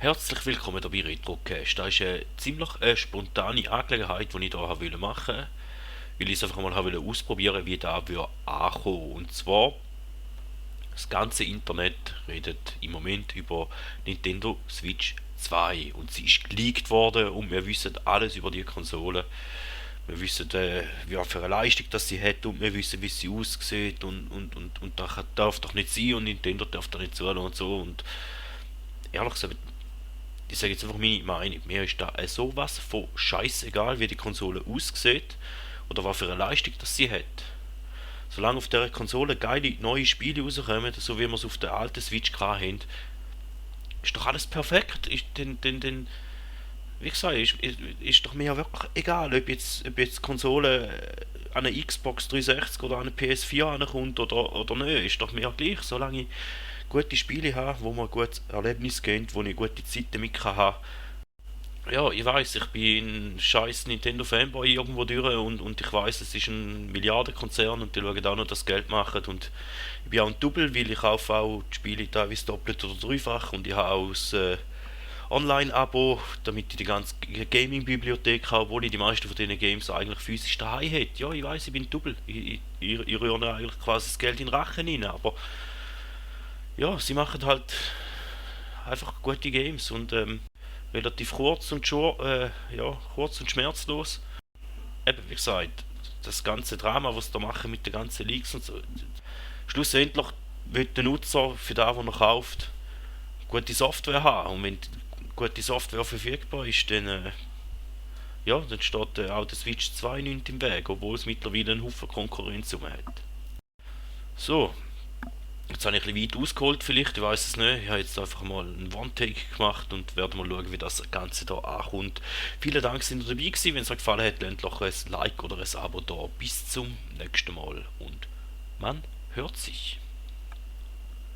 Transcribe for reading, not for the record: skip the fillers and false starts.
Herzlich willkommen hier bei RetroCast. Das ist eine ziemlich spontane Angelegenheit, die ich hier machen wollte, weil ich es einfach mal ausprobieren wollte, wie das ankommen. Und zwar, das ganze Internet redet im Moment über Nintendo Switch 2 und sie ist geleakt worden und wir wissen alles über die Konsole. Wir wissen, wie für eine Leistung das sie hat und wir wissen, wie sie aussieht und das darf doch nicht sein und Nintendo darf da nicht zulassen und so. Und ehrlich gesagt, ich sage jetzt einfach meine Meinung. Mir ist da sowas von scheißegal, wie die Konsole aussieht oder was für eine Leistung das sie hat. Solange auf der Konsole geile neue Spiele rauskommen, so wie wir es auf der alten Switch hatten, ist doch alles perfekt. Wie gesagt, ist doch mir wirklich egal, ob jetzt die Konsole an eine Xbox 360 oder an eine PS4 ankommt oder nicht. Ist doch mir gleich, solange ich gute Spiele habe, wo man gut Erlebnis geben, wo ich gute Zeit damit kann haben. Ja, ich weiß, ich bin ein scheiß Nintendo-Fanboy irgendwo durch und ich weiß, es ist ein Milliardenkonzern und die schauen auch noch, dass sie Geld machen und ich bin auch ein Double, weil ich kaufe auch die Spiele teilweise doppelt oder dreifach und ich habe auch das Online-Abo, damit ich die ganze Gaming-Bibliothek habe, obwohl ich die meisten von diesen Games eigentlich physisch daheim hätte. Ja, ich weiß, ich bin Double, ich rühre eigentlich quasi das Geld in den Rachen rein, aber ja, sie machen halt einfach gute Games und relativ kurz und schmerzlos. Eben, wie gesagt, das ganze Drama, was sie da machen mit den ganzen Leaks und so. Schlussendlich wird der Nutzer für das, was er kauft, gute Software haben. Und wenn gute Software verfügbar ist, dann steht auch der Switch 2 nicht im Weg, obwohl es mittlerweile einen Haufen Konkurrenz hat. So, jetzt habe ich ein bisschen weit ausgeholt vielleicht, ich weiß es nicht. Ich habe jetzt einfach mal einen One-Take gemacht und werde mal schauen, wie das Ganze da ankommt. Vielen Dank, dass ihr dabei gewesen. Wenn es euch gefallen hat, lasst doch ein Like oder ein Abo da. Bis zum nächsten Mal und man hört sich.